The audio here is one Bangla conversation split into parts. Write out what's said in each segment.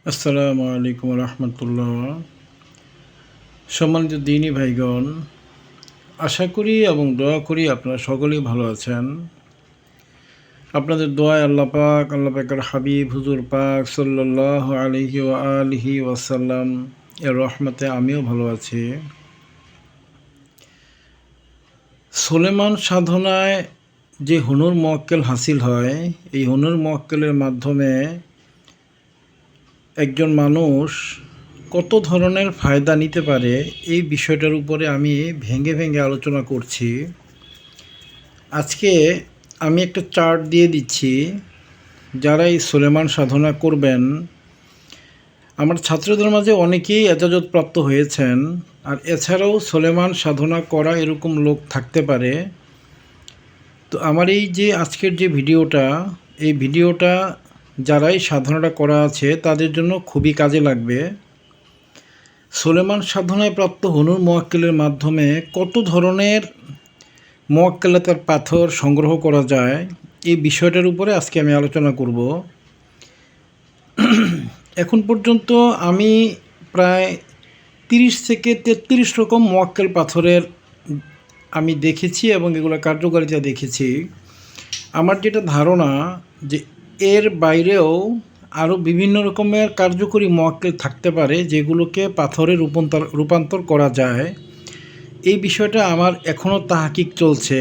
আসসালামু আলাইকুম রহমতুল্লাহ। সম্মানিত দিনী ভাইগণ, আশা করি এবং দোয়া করি আপনারা সকলেই ভালো আছেন। আপনাদের দোয়ায় আল্লাহ পাকের হাবিব হুজুর পাক সাল্লাল্লাহু আলাইহি ওয়া আলিহি ওয়াসাল্লাম এর রহমতে আমিও ভালো আছি। সুলেমান সাধনায় যে হুনুর মুওয়াক্কেল হাসিল হয়, এই হুনুর মুওয়াক্কেলের মাধ্যমে একজন মানুষ কত ধরনের ফায়দা নিতে পারে, এই বিষয়টার উপরে আমি ভেঙে ভেঙে আলোচনা করছি। আজকে আমি একটা চার্ট দিয়ে দিচ্ছি। যারা এই সুলেমান সাধনা করবেন, আমার ছাত্রদের মাঝে অনেকেই এজাজত প্রাপ্ত হয়েছেন, আর এছাড়াও সুলেমান সাধনা করা এরকম লোক থাকতে পারে। তো আমার এই যে আজকের যে ভিডিওটা, এই ভিডিওটা যারাই সাধনাটা করা আছে তাদের জন্য খুবই কাজে লাগবে। সুলেমান সাধনায় প্রাপ্ত হুনুর মুওয়াক্কেলের মাধ্যমে কত ধরনের মুওয়াক্কেলাতের পাথর সংগ্রহ করা যায়, এই বিষয়টার উপরে আজকে আমি আলোচনা করব। এখন পর্যন্ত আমি প্রায় 30 থেকে 33 রকম মুওয়াক্কেল পাথরের আমি দেখেছি এবং এগুলো কার্যকারিতা দেখেছি। আমার যেটা ধারণা যে এর বাইরেও আরও বিভিন্ন রকমের কার্যকরী মুওয়াক্কেল থাকতে পারে, যেগুলোকে পাথরে রূপান্তর করা যায়। এই বিষয়টা আমার এখনও তাহাকিক চলছে।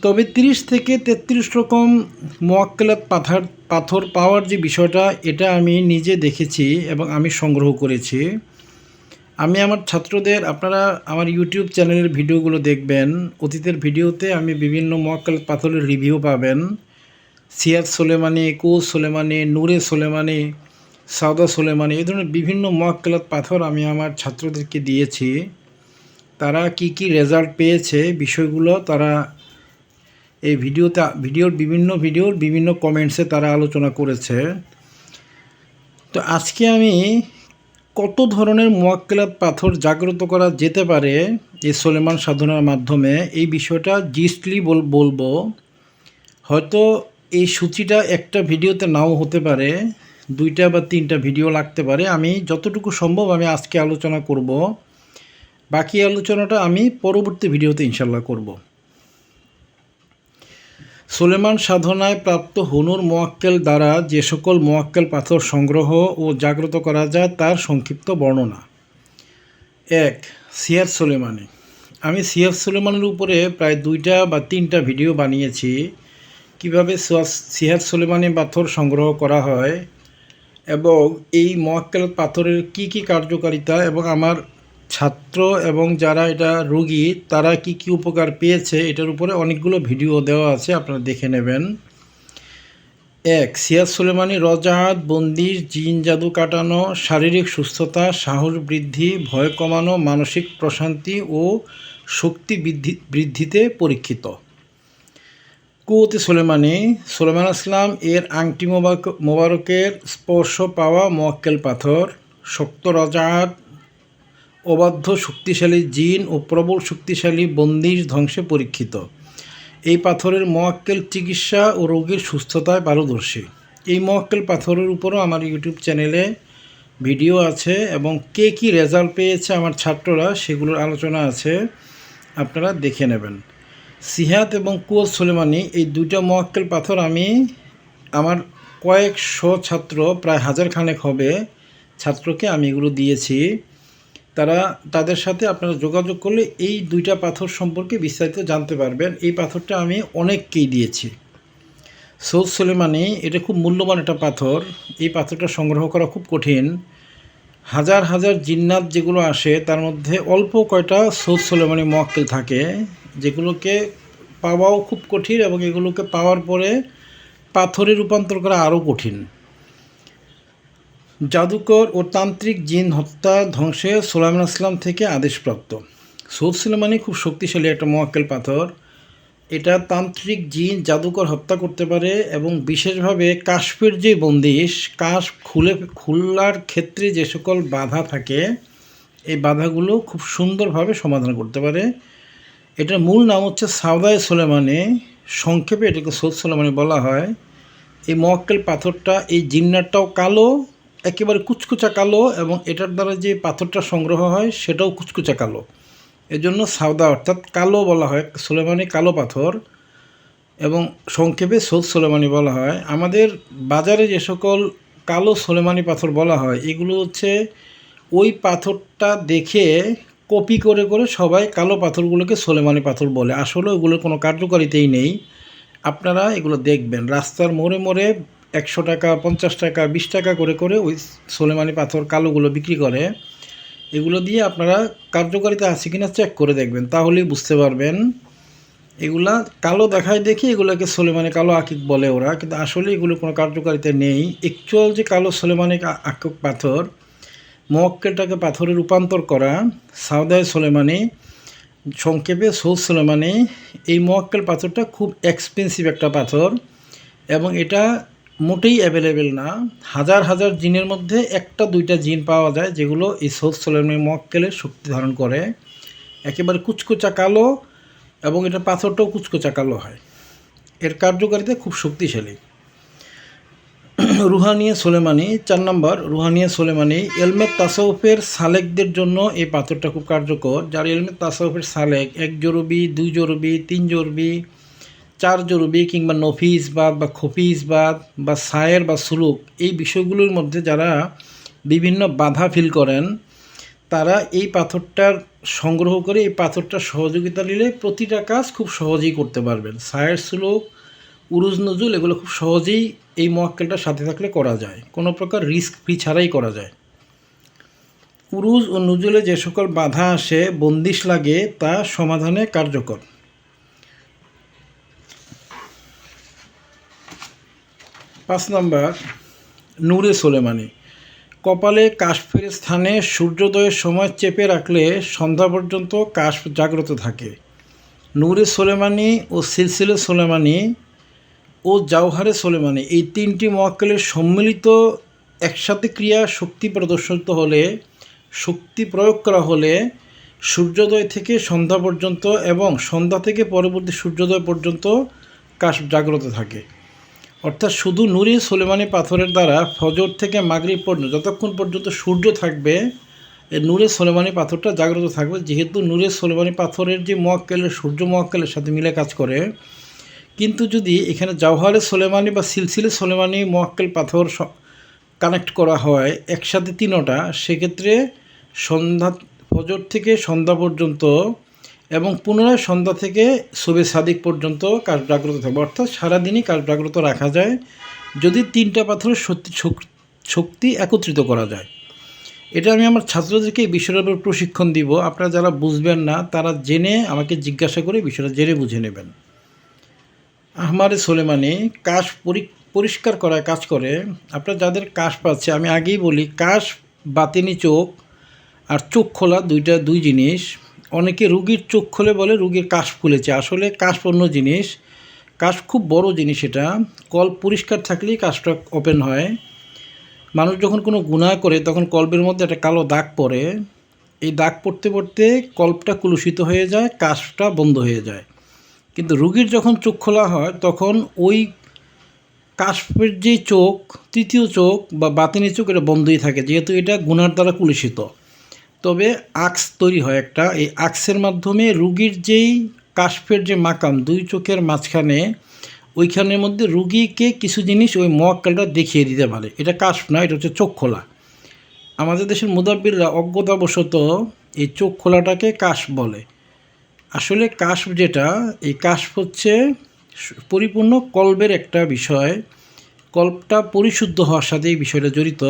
তবে 30 থেকে 33 রকম মুওয়াক্কেলাত পাথর পাওয়ার যে বিষয়টা, এটা আমি নিজে দেখেছি এবং আমি সংগ্রহ করেছি। আমি আমার ছাত্রদের, আপনারা আমার ইউটিউব চ্যানেলের ভিডিওগুলো দেখবেন, অতীতের ভিডিওতে আমি বিভিন্ন মুওয়াক্কেলাত পাথরের রিভিউ পাবেন। সিয়াদ সুলেমানি, কুস সুলেমানি, নূরে সুলেমানি, সাউদা সুলেমানি, এই ধরনের বিভিন্ন মুওয়াক্কেলাত পাথর আমি আমার ছাত্রদেরকে দিয়েছি। তারা কি রেজাল্ট পেয়েছে বিষয়গুলো তারা এই ভিডিওর বিভিন্ন কমেন্টসে তারা আলোচনা করেছে। তো আজকে আমি কত ধরনের মুওয়াক্কেলাত পাথর জাগ্রত করা যেতে পারে এই সুলেমান সাধনার মাধ্যমে, এই বিষয়টা জিস্টলি বলবো। হয়তো এই সূচিটা একটা ভিডিওতে নাও হতে পারে, 2টা বা 3টা ভিডিও লাগতে পারে। আমি যতটুকু সম্ভব আমি আজকে আলোচনা করব, বাকি আলোচনাটা আমি পরবর্তী ভিডিওতে ইনশাল্লাহ করব। সুলেমান সাধনায় প্রাপ্ত হুনুর মুওয়াক্কেল দ্বারা যে সকল মুওয়াক্কেল পাথর সংগ্রহ ও জাগ্রত করা যায় তার সংক্ষিপ্ত বর্ণনা। 1. সিয়াদ সুলেমানি। আমি সিয়াদ সুলেমানের উপরে প্রায় 2টা বা 3টা ভিডিও বানিয়েছি, কিভাবে সিয়াদ সুলেমানি পাথর সংগ্রহ করা হয় এবং এই মুওয়াক্কেল পাথরের কি কার্যকারিতা, এবং আমার ছাত্র এবং যারা এটা রোগী তারা কি উপকার পেয়েছে, এটার উপরে অনেকগুলো ভিডিও দেওয়া আছে, আপনারা দেখে নেবেন। 1. সিয়াদ সুলেমানি রজাহাত, বন্দিশ, জিন জাদু কাটানো, শারীরিক সুস্থতা, সাহস বৃদ্ধি, ভয় কমানো, মানসিক প্রশান্তি ও শক্তি বৃদ্ধিতে পরীক্ষিত। কুওতে সুলেমানি, সুলেমান আসলাম এর আংটি মোবারকের স্পর্শ পাওয়া মুওয়াক্কেল পাথর, শক্ত রজাহাত, অবাধ্য শক্তিশালী জিন ও প্রবল শক্তিশালী বন্দিশ ধ্বংসে পরীক্ষিত। এই পাথরের মুওয়াক্কেল চিকিৎসা ও রোগীর সুস্থতায় পারদর্শী। এই মুওয়াক্কেল পাথরের উপরও আমার ইউটিউব চ্যানেলে ভিডিও আছে এবং কি রেজাল্ট পেয়েছে আমার ছাত্ররা, সেগুলোর আলোচনা আছে, আপনারা দেখে নেবেন। সিহাত এবং কুওত সুলেমানি, এই 2টা মুওয়াক্কেল পাথর আমি আমার কয়েকশো ছাত্র, প্রায় 1000 খানেক হবে ছাত্রকে আমি এগুলো দিয়েছি। তাদের সাথে আপনারা যোগাযোগ করলে এই 2টা পাথর সম্পর্কে বিস্তারিত জানতে পারবেন। এই পাথরটা আমি অনেককেই দিয়েছি। সৌদ সুলেমানি, এটা খুব মূল্যবান একটা পাথর। এই পাথরটা সংগ্রহ করা খুব কঠিন। হাজার হাজার জিন্নাত যেগুলো আসে তার মধ্যে অল্প কয়টা সৌদ সুলেমানি মুওয়াক্কেল থাকে, যেগুলোকে পাওয়াও খুব কঠিন এবং এগুলোকে পাওয়ার পরে পাথরে রূপান্তর করা আরও কঠিন। জাদুকর ও তান্ত্রিক জিন হত্যা ধ্বংসে সুলাইমান আসলাম থেকে আদেশপ্রাপ্ত। সৌদ সুলেমানি খুব শক্তিশালী একটা মুওয়াক্কেল পাথর। এটা তান্ত্রিক জিন জাদুকর হত্যা করতে পারে এবং বিশেষভাবে কাশফের যে বন্দিশ, কাশ খোলার ক্ষেত্রে যে সকল বাধা থাকে, এই বাধাগুলো খুব সুন্দরভাবে সমাধান করতে পারে। এটার মূল নাম হচ্ছে সাউদায়ে সুলেমানি, সংক্ষেপে এটাকে সৌদ সুলেমানি বলা হয়। এই মুওয়াক্কেল পাথরটা, এই জিন্নারটাও কালো একেবারে কুচকুচা কালো, এবং এটার দ্বারা যে পাথরটা সংগ্রহ হয় সেটাও কুচকুচা কালো। এজন্য সাউদা অর্থাৎ কালো বলা হয়, সুলেমানি কালো পাথর, এবং সংক্ষেপে সৌদ সুলেমানি বলা হয়। আমাদের বাজারে যে সকল কালো সুলেমানি পাথর বলা হয় এগুলো হচ্ছে ওই পাথরটা দেখে কপি করে করে সবাই কালো পাথরগুলোকে সুলেমানি পাথর বলে। আসলে ওগুলোর কোনো কার্যকারিতাই নেই। আপনারা এগুলো দেখবেন রাস্তার মোড়ে মোড়ে 100 টাকা, 50 টাকা, 20 টাকা করে করে ওই সুলেমানি পাথর কালোগুলো বিক্রি করে। এগুলো দিয়ে আপনারা কার্যকারিতা আছে কিনা চেক করে দেখবেন, তাহলেই বুঝতে পারবেন। এগুলা কালো দেখায় দেখে এগুলোকে সুলেমানি কালো আকিক বলে ওরা, কিন্তু আসলে এগুলো কোনো কার্যকারিতা নেই। অ্যাকচুয়াল যে কালো সুলেমানি আকিক পাথর, মোয়াক্কেলটাকে পাথরে রূপান্তর করা সাউদায় সুলেমানি, সংক্ষেপে সৌদ সুলেমানি, এই মোয়াক্কেল পাথরটা খুব এক্সপেন্সিভ একটা পাথর, এবং এটা মোটেই অ্যাভেলেবেল না। হাজার হাজার জিনের মধ্যে একটা দুইটা জিন পাওয়া যায় যেগুলো এই সৌদ সুলেমানি মোয়াক্কেলের শক্তি ধারণ করে। একেবারে কুচকুচা কালো, এবং এটা পাথরটাও কুচকুচা কালো হয়। এর কার্যকারিতা খুব শক্তিশালী। রুহানিয়ে সুলেমানি 4 নম্বর, রুহানিয়ে সুলেমানি এলমে তাসাউফের সালেকদের জন্য এই পাথরটা খুব কার্যকর। যার এলমে তাসাউফের সালেক 1 জরুবি, 2 জরুবি, 3 জরুবি, 4 জরুবি, কিংবা নফিস বা খফিস বা সায়ের বা সুলুক, এই বিষয়গুলোর মধ্যে যারা বিভিন্ন বাধা ফিল করেন তারা এই পাথরটার সংগ্রহ করে এই পাথরটার সহযোগিতা নিলে প্রতিটা কাজ খুব সহজেই করতে পারবেন। সায়ের, সুলুক, উরুজ, নজুল এগুলো খুব সহজেই এই মোয়াক্কেলটার সাথে থাকলে করা যায়, কোনো প্রকার রিস্ক ফ্রি ছাড়াই করা যায়। উরুজ ও নজুলে যে সকল বাধা আসে, বন্দিশ লাগে, তা সমাধানে কার্যকর। 5 নম্বর, নূরে সুলেমানি কপালে কাশফের স্থানে সূর্যোদয়ের সময় চেপে রাখলে সন্ধ্যা পর্যন্ত কাশ জাগ্রত থাকে। নূরে সুলেমানি ও সিলসিলে সুলেমানি ও জাওহারে সুলেমানি এই 3টি মোয়াক্কেলের সম্মিলিত একসাথে ক্রিয়া শক্তি প্রদর্শিত হলে, শক্তি প্রয়োগ করা হলে সূর্যোদয় থেকে সন্ধ্যা পর্যন্ত এবং সন্ধ্যা থেকে পরবর্তী সূর্যোদয় পর্যন্ত কাশ জাগ্রত থাকে। অর্থাৎ শুধু নূরে সুলেমানি পাথরের দ্বারা ফজর থেকে মাগরিব পর্যন্ত যতক্ষণ পর্যন্ত সূর্য থাকবে এই নূরে সুলেমানি পাথরটা জাগ্রত থাকবে। যেহেতু নূরে সুলেমানি পাথরের যে মোয়াক্কেলের সূর্য মোয়াক্কেলের সাথে মিলে কাজ করে, কিন্তু যদি এখানে জাওহারে সুলেমানি বা সিলসিলে সুলেমানি মোয়াক্কেল পাথর কানেক্ট করা হয় একসাথে 3টা, সেক্ষেত্রে ফজর থেকে সন্ধ্যা পর্যন্ত এবং পুনরায় সন্ধ্যা থেকে শবে সাদিক পর্যন্ত কাশ জাগ্রত থাকবে। অর্থাৎ সারাদিনই কাশ জাগ্রত রাখা যায় যদি 3টা পাথরের শক্তি একত্রিত করা যায়। এটা আমি আমার ছাত্রদেরকে এই বিষয়ের উপর প্রশিক্ষণ দিব। আপনারা যারা বুঝবেন না তারা জেনে আমাকে জিজ্ঞাসা করে বিষয়টা জেনে বুঝে নেবেন। আহমারে সুলেমানি কাশ পরিষ্কার করায় কাজ করে। আপনারা যাদের কাশ পাচ্ছে, আমি আগেই বলি কাশ বাতিনি চোখ আর চোখ খোলা দুই জিনিস। অনেকে রুগীর চোখ খুলে বলে রুগীর কাশ ফুলেছে, আসলে কাশ অন্য জিনিস। কাশ খুব বড় জিনিস, এটা কল্প পরিষ্কার থাকলেই কাশটা ওপেন হয়। মানুষ যখন কোনো গুনাহ করে তখন কল্পের মধ্যে একটা কালো দাগ পড়ে, এই দাগ পড়তে পড়তে কল্পটা কলুষিত হয়ে যায়, কাশটা বন্ধ হয়ে যায়। কিন্তু রুগীর যখন চোখ খোলা হয় তখন ওই কাশফের যে চোখ, তৃতীয় চোখ বা বাতিনি চোখ, এটা বন্ধই থাকে, যেহেতু এটা গুনার দ্বারা কলুষিত। তবে আক্স তৈরি হয় একটা, এই আক্সের মাধ্যমে রুগীর যেই কাশফের যে মাকাম 2 চোখের মাঝখানে, ওইখানের মধ্যে রুগীকে কিছু জিনিস ওই মোয়াক্কেলটা দেখিয়ে দিতে পারে। এটা কাশফ না, এটা হচ্ছে চোখ খোলা। আমাদের দেশের মুদাব্বিররা অজ্ঞতাবশত এই চোখ খোলাটাকে কাশফ বলে। আসলে কাশফ যেটা, এই কাশফ হচ্ছে পরিপূর্ণ কল্বের একটা বিষয়। কল্পটা পরিশুদ্ধ হওয়ার সাথে এই বিষয়টা জড়িত।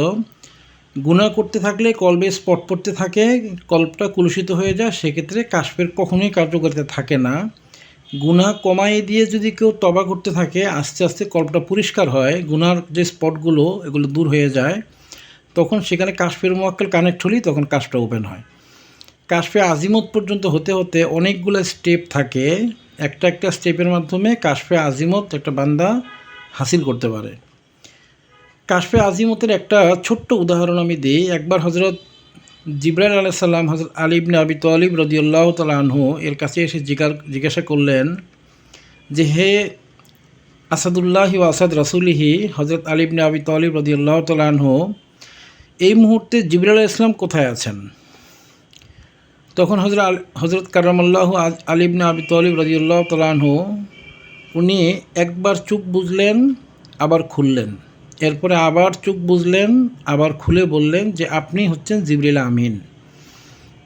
গুনাহ করতে থাকলে কল্বে স্পট পড়তে থাকে, কল্পটা কলুষিত হয়ে যায়, সেক্ষেত্রে কাশফের কখনোই কার্যকারিতা থাকে না। গুনাহ কমাই দিয়ে যদি কেউ তবা করতে থাকে, আস্তে আস্তে কল্পটা পরিষ্কার হয়, গুনার যে স্পটগুলো এগুলো দূর হয়ে যায়, তখন সেখানে কাশফের মোয়াক্কেল কানেক্ট হলেই তখন কাশটা ওপেন হয়। কাশফে আজিমত পর্যন্ত হতে হতে অনেকগুলো স্টেপ থাকে, একটা স্টেপের মাধ্যমে কাশফে আজিমত একটা বান্দা হাসিল করতে পারে। কাশফে আজিমতের একটা ছোট্ট উদাহরণ আমি দিই। একবার হজরত জিবরাইল আলাইহিস সালাম হজরত আলী ইবনে আবি তালিব রাদিয়াল্লাহু তাআলা আনহু এর কাছে এসে জিজ্ঞাসা করলেন যে, হে আসাদুল্লাহি ওয়া আসাদ রাসূলিহি হজরত আলী ইবনে আবি তালিব রাদিয়াল্লাহু তাআলা আনহু, এই মুহূর্তে জিবরাইল আলাইহিস সালাম কোথায় আছেন? তখন হযরত কারামাল্লাহু আলী ইবনে আবি তালিব রাদিয়াল্লাহু তাআলা আনহু উনি একবার চোখ বুজলেন, আবার খুললেন, এরপরে আবার চোখ বুজলেন, আবার খুলে বললেন যে আপনি হচ্ছেন জিবরিল আমিন।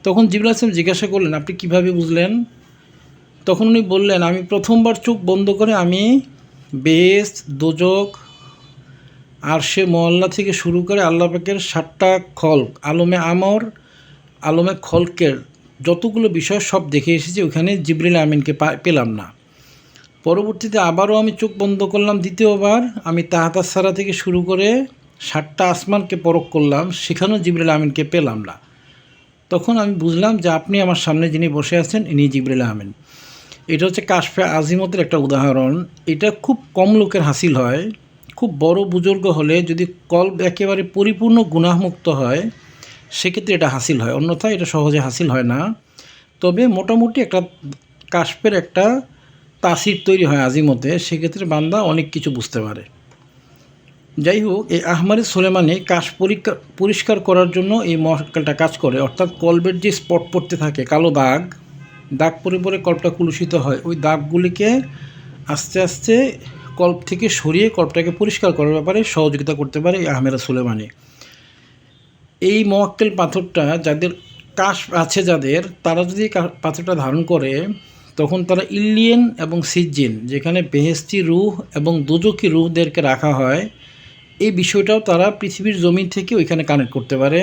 তখন জিবরাইল আলাইহিস সালাম জিজ্ঞাসা করলেন, আপনি কিভাবে বুঝলেন? তখন উনি বললেন, আমি প্রথমবার চোখ বন্ধ করে আমি বেহেশত, দোজখ, আরশে মুআল্লা থেকে শুরু করে আল্লাহ পাকের 7টা খলক, আলমে আমর, আলমে খলকের যতগুলো বিষয় সব দেখে এসেছি, ওখানে জিবরিল আমিনকে পেলাম না। পরবর্তীতে আবারও আমি চোখ বন্ধ করলাম, দ্বিতীয়বার আমি তাহাতা সারা থেকে শুরু করে 7টা আসমানকে পরখ করলাম, সেখানেও জিবরিল আমিনকে পেলাম না। তখন আমি বুঝলাম যে আপনি আমার সামনে যিনি বসে আছেন ইনি জিবরিল আমিন। এটা হচ্ছে কাশফে আজিমতের একটা উদাহরণ। এটা খুব কম লোকের হাসিল হয়। খুব বড় বুজুর্গ হলে যদি কলব একেবারে পরিপূর্ণ গুনাহমুক্ত হয় সেক্ষেত্রে এটা হাসিল হয়, অন্যথায় এটা সহজে হাসিল হয় না। তবে মোটামুটি একটা কাশফের একটা তাসির তৈরি হয় আজিমতে, সেক্ষেত্রে বান্দা অনেক কিছু বুঝতে পারে। যাই হোক, এই আহমারে সুলেমানি কাশ পরিষ্কার করার জন্য এই মহাকালটা কাজ করে, অর্থাৎ কলবের যে স্পট পড়তে থাকে কালো দাগ পরে পরে কল্পটা কলুষিত হয়, ওই দাগগুলিকে আস্তে আস্তে কল্প থেকে সরিয়ে কল্পটাকে পরিষ্কার করার ব্যাপারে সহযোগিতা করতে পারে এই আহমেরা সুলেমানি। এই মোয়াক্কেল পাথরটা যাদের কাশ আছে, যাদের তারা যদি পাথরটা ধারণ করে তখন তারা ইল্লিয়েন এবং সিজ্জিন, যেখানে বেহেশতি রূহ এবং দোজখী রূহদেরকে রাখা হয়, এই বিষয়টাও তারা পৃথিবীর জমিন থেকে ওইখানে কানেক্ট করতে পারে।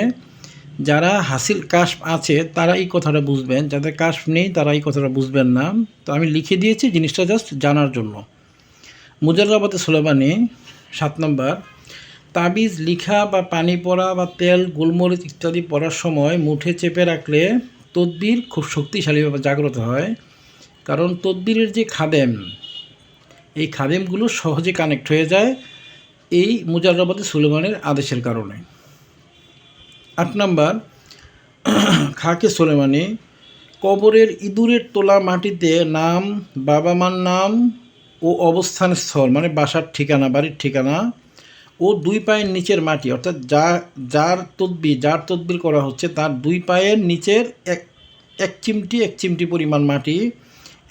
যারা হাসিল কাশফ আছে তারা এই কথাটা বুঝবেন, যাদের কাশফ নেই তারা এই কথাটা বুঝবেন না। তো আমি লিখে দিয়েছি জিনিসটা জাস্ট জানার জন্য। মুজাররাবাতে সুলেমানি 7 নম্বর, তাবিজ লিখা বা পানি পড়া বা তেল, গোলমরিচ ইত্যাদি পড়ার সময় মুঠে চেপে রাখলে তদবির খুব শক্তিশালীভাবে জাগ্রত হয়, কারণ তদবিরের যে খাদেম, এই খাদেমগুলো সহজে কানেক্ট হয়ে যায় এই মুজাররাবাতে সুলেমানের আদেশের কারণে। 8 নম্বর, খাকে সুলেমানি, কবরের ইঁদুরের তোলা মাটিতে নাম, বাবা মার নাম ও অবস্থান স্থল মানে বাসার ঠিকানা, বাড়ির ঠিকানা ও 2 পায়ের নিচের মাটি, অর্থাৎ যার তদবির করা হচ্ছে তার 2 পায়ের নিচের এক চিমটি পরিমাণ মাটি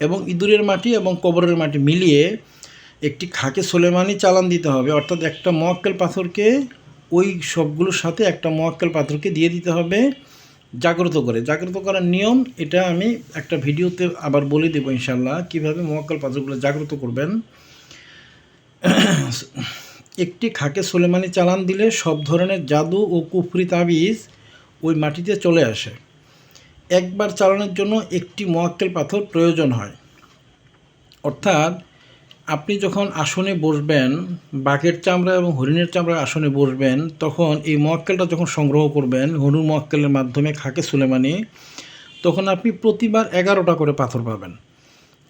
এবং ইঁদুরের মাটি এবং কবরের মাটি মিলিয়ে একটি খাকে সুলেমানি চালান দিতে হবে। অর্থাৎ একটা মোয়াক্কেল পাথরকে ওই সবগুলোর সাথে একটা মোয়াক্কেল পাথরকে দিয়ে দিতে হবে জাগ্রত করার নিয়ম। এটা আমি একটা ভিডিওতে আবার বলে দেবো ইনশাল্লাহ কীভাবে মোয়াক্কেল পাথরগুলো জাগ্রত করবেন। একটি খাকে সুলেমানি চালান দিলে সব ধরনের জাদু ও কুফরি তাবিজ ওই মাটিতে চলে আসে। একবার চালানোর জন্য একটি মোয়াক্কেল পাথর প্রয়োজন হয়। অর্থাৎ আপনি যখন আসনে বসবেন, বাঘের চামড়া এবং হরিণের চামড়ার আসনে বসবেন, তখন এই মোয়াক্কেলটা যখন সংগ্রহ করবেন হনুর মোয়াক্কেলের মাধ্যমে খাকে সুলেমানি, তখন আপনি প্রতিবার 11টা করে পাথর পাবেন।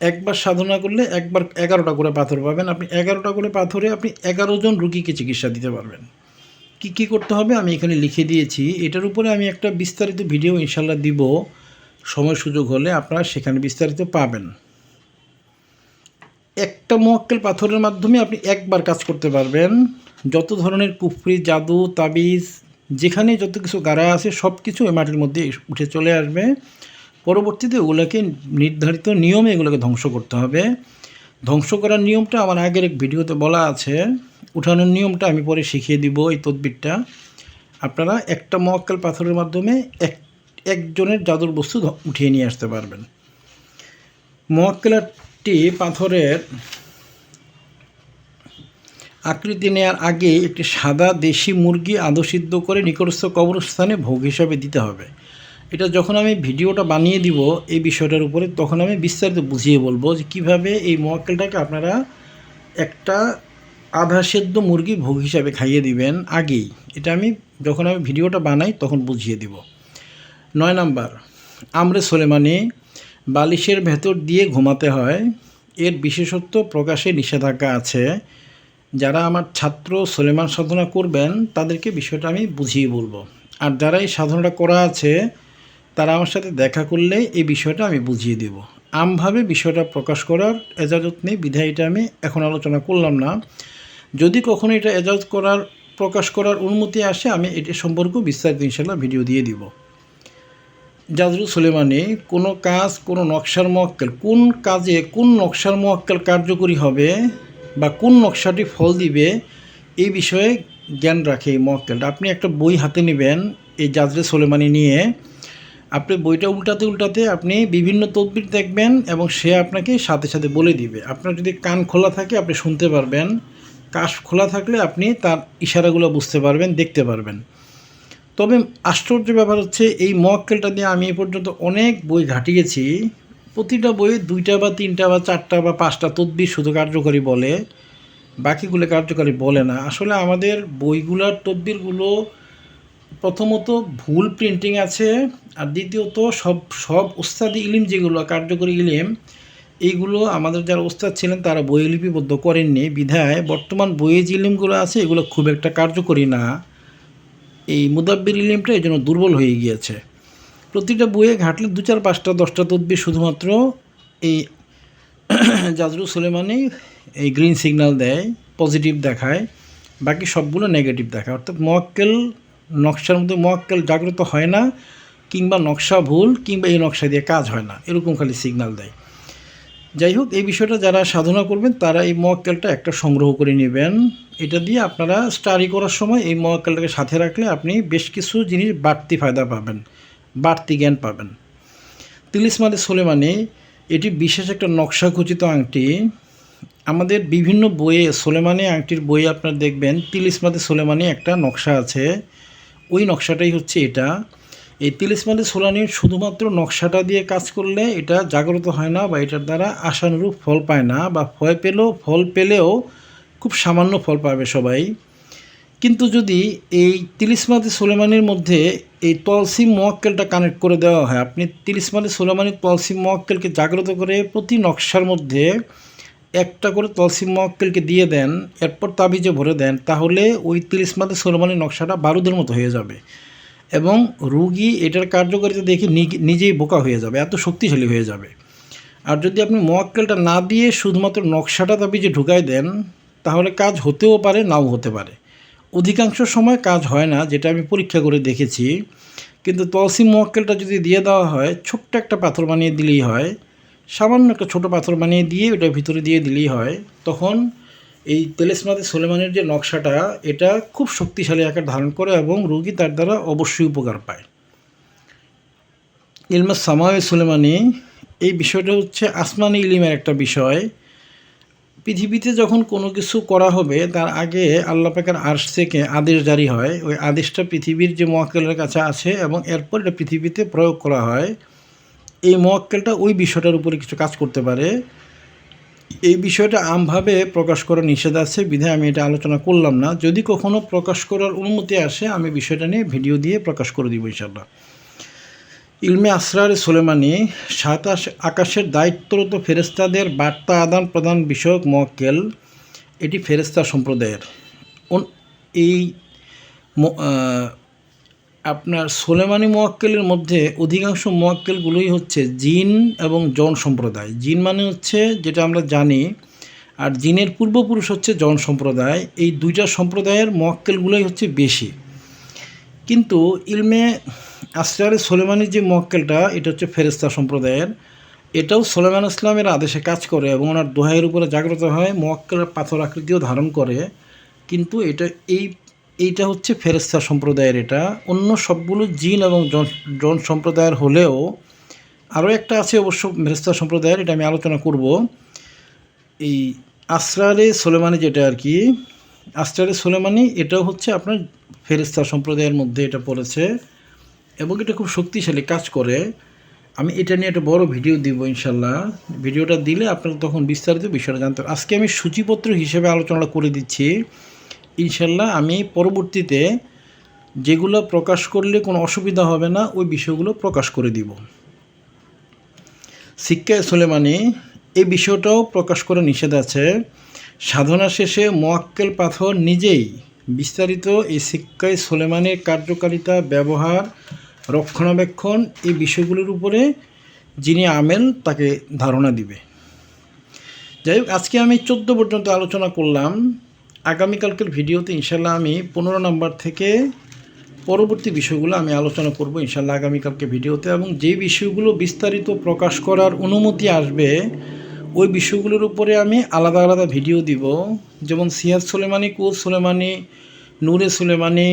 একবার সাধনা করলে একবার 11টা করে পাথর পাবেন। আপনি 11টা করে পাথরে আপনি 11 জন রুগীকে চিকিৎসা দিতে পারবেন। কি করতে হবে আমি এখানে লিখে দিয়েছি। এটার উপরে আমি একটা বিস্তারিত ভিডিও ইনশাল্লাহ দিব, সময় সুযোগ হলে আপনারা সেখানে বিস্তারিত পাবেন। একটা মোয়াক্কেল পাথরের মাধ্যমে আপনি একবার কাজ করতে পারবেন। যত ধরনের কুফরি, জাদু, তাবিজ, যেখানে যত কিছু গাড়া আছে সব কিছু এই মাটির মধ্যে উঠে চলে আসবে। পরবর্তীতে ওগুলোকে নির্ধারিত নিয়মে এগুলোকে ধ্বংস করতে হবে। ধ্বংস করার নিয়মটা আমার আগের এক ভিডিওতে বলা আছে, উঠানোর নিয়মটা আমি পরে শিখিয়ে দিব। এই তদবিরটা আপনারা একটা মোয়াক্কেল পাথরের মাধ্যমে একজনের জাদুর বস্তু উঠিয়ে নিয়ে আসতে পারবেন। মোয়াক্কেলটি পাথরের আকৃতি নেওয়ার আগে একটি সাদা দেশি মুরগি আদো সিদ্ধ করে নিকটস্থ কবরস্থানে ভোগ হিসাবে দিতে হবে। এটা যখন আমি ভিডিওটা বানিয়ে দিব এই বিষয়টার উপরে, তখন আমি বিস্তারিত বুঝিয়ে বলবো যে কীভাবে এই মোয়াক্কেলটাকে আপনারা একটা আধা সেদ্ধ মুরগি ভোগ হিসাবে খাইয়ে দিবেন আগেই। এটা আমি যখন ভিডিওটা বানাই তখন বুঝিয়ে দিব। 9 নম্বর, আমরে সুলেমানি, বালিশের ভেতর দিয়ে ঘুমাতে হয়। এর বিশেষত্ব প্রকাশে নিষেধাজ্ঞা আছে। যারা আমার ছাত্র সুলেমান সাধনা করবেন তাদেরকে বিষয়টা আমি বুঝিয়ে বলবো, আর যারা এই সাধনাটা করা আছে তারা আমার সাথে দেখা করলে এই বিষয়টা আমি বুঝিয়ে দেব। আমভাবে বিষয়টা প্রকাশ করার এজাজত নেই, বিধায় এটা আমি এখন আলোচনা করলাম না। যদি কখনো এটা এজাজত করার প্রকাশ করার অনুমতি আসে আমি এটি সম্পর্কে বিস্তারিত ইনশাল্লাহ ভিডিও দিয়ে দিব। জাজরুল সুলেমানি কোনো কাজ, কোনো নকশার মোয়াক্কেল, কোন কাজে কোন নকশার মোয়াক্কেল কার্যকরী হবে বা কোন নকশাটি ফল দিবে এই বিষয়ে জ্ঞান রাখে এই মোয়াক্কেলটা। আপনি একটা বই হাতে নেবেন এই জাজরুল সুলেমানি নিয়ে, আপনি বইটা উল্টাতে উল্টাতে আপনি বিভিন্ন তদবির দেখবেন এবং সে আপনাকে সাথে সাথে বলে দিবে। আপনার যদি কান খোলা থাকে আপনি শুনতে পারবেন, কাশ খোলা থাকলে আপনি তার ইশারাগুলো বুঝতে পারবেন, দেখতে পারবেন। তবে আশ্চর্য ব্যাপার হচ্ছে এই মোয়াক্কেলটা দিয়ে আমি এ পর্যন্ত অনেক বই ঘাটিয়েছি, প্রতিটা বইয়ে 2টা বা 3টা বা 4টা বা 5টা তদবির শুধু কার্যকরী বলে, বাকিগুলো কার্যকরী বলে না। আসলে আমাদের বইগুলোর তদবিরগুলো প্রথমত ভুল প্রিন্টিং আছে, আর দ্বিতীয়ত সব ওস্তাদি ইলিম যেগুলো কার্যকরী ইলিম এইগুলো আমাদের যারা ওস্তাদ ছিলেন তারা বইয়ে লিপিবদ্ধ করেননি, বিধায় বর্তমান বইয়ে যে ইলিমগুলো আছে এগুলো খুব একটা কার্যকরী না। এই মুদাব্বির ইলিমটা এই জন্য দুর্বল হয়ে গিয়েছে। প্রতিটা বইয়ে ঘাটলে 2, 4, 5টা 10টা তদবির শুধুমাত্র এই জাজরুল সুলেমানি এই গ্রিন সিগন্যাল দেয়, পজিটিভ দেখায়, বাকি সবগুলো নেগেটিভ দেখায়। অর্থাৎ মোয়াক্কেল নকশার মধ্যে মোয়াক্কেল জাগ্রত হয় না, কিংবা নকশা ভুল, কিংবা এই নকশা দিয়ে কাজ হয় না, এরকম খালি সিগন্যাল দেয়। যাই হোক, এই বিষয়টা যারা সাধনা করবেন তারা এই মোয়াক্কেলটা একটা সংগ্রহ করে নেবেন। এটা দিয়ে আপনারা স্টাডি করার সময় এই মোয়াক্কেলটাকে সাথে রাখলে আপনি বেশ কিছু জিনিস বাড়তি ফায়দা পাবেন, বাড়তি জ্ঞান পাবেন। তিলিসমাদে সুলেমানি এটি বিশেষ একটা নকশা খচিত আংটি। আমাদের বিভিন্ন বইয়ে সুলেমানি আংটির বইয়ে আপনারা দেখবেন তিলিসমাদে সুলেমানি একটা নকশা আছে, ওই নকশাটাই হচ্ছে এটা। এই তিলিসমাদে সুলেমানির শুধুমাত্র নকশাটা দিয়ে কাজ করলে এটা জাগ্রত হয় না বা এটার দ্বারা আশানুরূপ ফল পায় না, বা ফল পেলেও খুব সামান্য ফল পাবে সবাই। কিন্তু যদি এই তিলিসমাদে সুলেমানির মধ্যে এই তলসিম মোয়াক্কেলটা কানেক্ট করে দেওয়া হয়, আপনি তিলিসমাদে সুলেমানির তলসিম মোয়াক্কেলকে জাগ্রত করে প্রতি নকশার মধ্যে একটা করে তলসিম মোয়াক্কেলকে দিয়ে দেন, এরপর তাবিজে ভরে দেন, তাহলে ওই তিলিসমাদে সুলেমানির নকশাটা বারুদের মতো হয়ে যাবে এবং রুগী এটার কার্যকারিতা দেখে নিজেই বোকা হয়ে যাবে, এত শক্তিশালী হয়ে যাবে। আর যদি আপনি মোয়াক্কেলটা না দিয়ে শুধুমাত্র নকশাটা তাবিজে ঢুকাই দেন, তাহলে কাজ হতেও পারে, নাও হতে পারে। অধিকাংশ সময় কাজ হয় না, যেটা আমি পরীক্ষা করে দেখেছি। কিন্তু তলসিম মোয়াক্কেলটা যদি দিয়ে দেওয়া হয়, ছোট্ট একটা পাথর বানিয়ে দিলেই হয়, সামান্য একটা ছোটো পাথর বানিয়ে দিয়ে ওটার ভিতরে দিয়ে দিলেই হয়, তখন এই তিলিসমাদে সুলেমানির যে নকশাটা এটা খুব শক্তিশালী আকার ধারণ করে এবং রোগী তার দ্বারা অবশ্যই উপকার পায়। ইলমে সামায়ে সুলেমানি এই বিষয়টা হচ্ছে আসমানি ইলিমের একটা বিষয়। পৃথিবীতে যখন কোনো কিছু করা হবে তার আগে আল্লাহ পাকের আরশ থেকে আদেশ জারি হয়, ওই আদেশটা পৃথিবীর যে মোয়াক্কেলের কাছে আছে এবং এরপর এটা পৃথিবীতে প্রয়োগ করা হয়। এই মোয়াক্কেলটা ওই বিষয়টার উপরে কিছু কাজ করতে পারে। এই বিষয়টা আমভাবে প্রকাশ করা নিষেধ আছে, বিধায় আমি এটা আলোচনা করলাম না। যদি কখনো প্রকাশ করার অনুমতি আসে আমি বিষয়টা নিয়ে ভিডিও দিয়ে প্রকাশ করে দিব ইনশাআল্লাহ। ইলমে আসরারে সুলেমানি 7 আকাশের দায়িত্বরত ফেরেশতাদের বার্তা আদান প্রদান বিষয়ক মোয়াক্কেল। এটি ফেরেশতা সম্প্রদায়ের। এই আপনার সুলেমানি মোয়াক্কেলের মধ্যে অধিকাংশ মোয়াক্কেলগুলোই হচ্ছে জিন এবং জন সম্প্রদায়। জিন মানে হচ্ছে যেটা আমরা জানি, আর জিনের পূর্বপুরুষ হচ্ছে জন সম্প্রদায়। এই 2টা সম্প্রদায়ের মোয়াক্কেলগুলোই হচ্ছে বেশি। কিন্তু ইলমে আসরারে সুলেমানির যে মোয়াক্কেলটা এটা হচ্ছে ফেরেশতা সম্প্রদায়ের। এটাও সুলাইমান ইসলামের আদেশে কাজ করে এবং ওনার দোহাইয়ের উপরে জাগ্রত হয়, মোয়াক্কেলের পাথর আকৃতিও ধারণ করে। কিন্তু এইটা হচ্ছে ফেরেশতা সম্প্রদায়ের। এটা অন্য সবগুলো জিন এবং জন সম্প্রদায়ের হলেও আরও একটা আছে অবশ্য ফেরেশতা সম্প্রদায়ের, এটা আমি আলোচনা করব। এই আসরারে সুলেমানি যেটা আর কি, আসরারে সুলেমানি এটাও হচ্ছে আপনার ফেরেশতা সম্প্রদায়ের মধ্যে এটা পড়েছে এবং এটা খুব শক্তিশালী কাজ করে। আমি এটা নিয়ে একটা বড় ভিডিও দিব ইনশাল্লাহ। ভিডিওটা দিলে আপনারা তখন বিস্তারিত বিষয়টা জানতে পারবেন। আজকে আমি সূচিপত্র হিসেবে আলোচনা করে দিচ্ছি ইনশাল্লাহ। আমি পরবর্তীতে যেগুলো প্রকাশ করলে কোনো অসুবিধা হবে না ওই বিষয়গুলো প্রকাশ করে দিব। শিক্ষায় সুলেমানি এই বিষয়টাও প্রকাশ করে নিষেধ আছে। সাধনা শেষে মোয়াক্কেল পাথর নিজেই বিস্তারিত এই শিক্ষায় সুলেমানির কার্যকারিতা, ব্যবহার, রক্ষণাবেক্ষণ এই বিষয়গুলোর উপরে যিনি আমেল তাকে ধারণা দিবে। যাই হোক, আজকে আমি 14 পর্যন্ত আলোচনা করলাম। আগামীকালকের ভিডিওতে ইনশাল্লাহ আমি 15 নম্বর থেকে পরবর্তী বিষয়গুলো আমি আলোচনা করব ইনশাল্লাহ আগামীকালকে ভিডিওতে, এবং যে বিষয়গুলো বিস্তারিত প্রকাশ করার অনুমতি আসবে ওই বিষয়গুলোর উপরে আমি আলাদা আলাদা ভিডিও দিব। যেমন সিরাজ সুলেমানি, কুল সুলেমানি, নূরে সুলেমানি,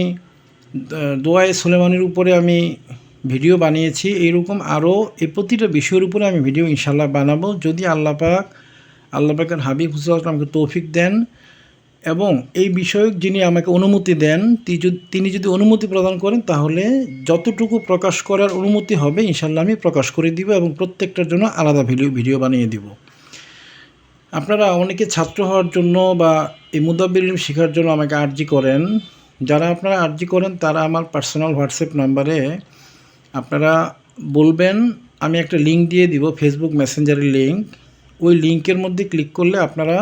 দোয়ায়ে সুলেমানির উপরে আমি ভিডিও বানিয়েছি। এইরকম আরও এই প্রতিটা বিষয়ের উপরে আমি ভিডিও ইনশাল্লাহ বানাবো, যদি আল্লাহ পাকের হাবিব হুজুর আমাকে তৌফিক দেন এবং এই বিষয়ক যিনি আমাকে অনুমতি দেন তিনি যদি অনুমতি প্রদান করেন, তাহলে যতটুকু প্রকাশ করার অনুমতি হবে ইনশাল্লাহ আমি প্রকাশ করে দিব এবং প্রত্যেকটার জন্য আলাদা ভিডিও বানিয়ে দিব। আপনারা অনেকে ছাত্র হওয়ার জন্য বা এই মুদাব্বির ইলম শেখার জন্য আমাকে আর্জি করেন। যারা আপনারা আর্জি করেন তারা আমার পার্সোনাল হোয়াটসঅ্যাপ নাম্বারে আপনারা বলবেন, আমি একটা লিঙ্ক দিয়ে দিব, ফেসবুক মেসেঞ্জারের লিঙ্ক। ওই লিঙ্কের মধ্যে ক্লিক করলে আপনারা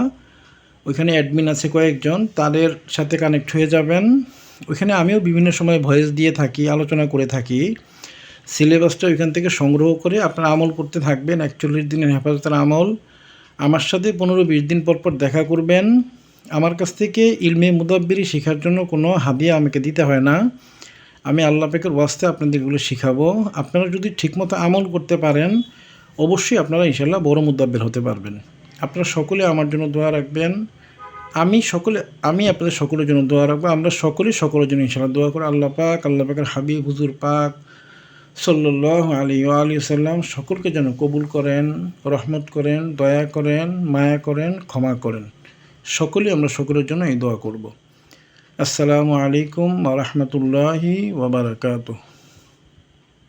ওইখানে অ্যাডমিন আছে কয়েকজন, তাদের সাথে কানেক্ট হয়ে যাবেন। ওইখানে আমিও বিভিন্ন সময় ভয়েস দিয়ে থাকি, আলোচনা করে থাকি। সিলেবাসটা ওইখান থেকে সংগ্রহ করে আপনারা আমল করতে থাকবেন। 41 দিনের হেফাজতের আমল আমার সাথে 15-20 দিন পর দেখা করবেন। আমার কাছ থেকে ইলমে মুদাব্বিরি শেখার জন্য কোনো হাদিয়া আমাকে দিতে হয় না, আমি আল্লাহ পাকের ওয়াস্তে আপনাদের এগুলো শিখাবো। আপনারা যদি ঠিকমতো আমল করতে পারেন অবশ্যই আপনারা ইনশাল্লাহ বড় মুদাব্বির হতে পারবেন। আপনারা সকলে আমার জন্য দোয়া রাখবেন, আমি আপনাদের সকলের জন্য দোয়া রাখবো। আমরা সকলের জন্য ইনশাল্লাহ দোয়া করে আল্লাহ পাকের হাবিব হুজুর পাক সাল্লাল্লাহু আলাইহি ওয়া আলিহি ওয়াসাল্লাম সকলকে যেন কবুল করেন, রহমত করেন, দয়া করেন, মায়া করেন, ক্ষমা করেন। সকলেই আমরা সকলের জন্য এই দোয়া করব। আসসালামু আলাইকুম ওয়া রাহমাতুল্লাহি ওয়া বারাকাতুহু।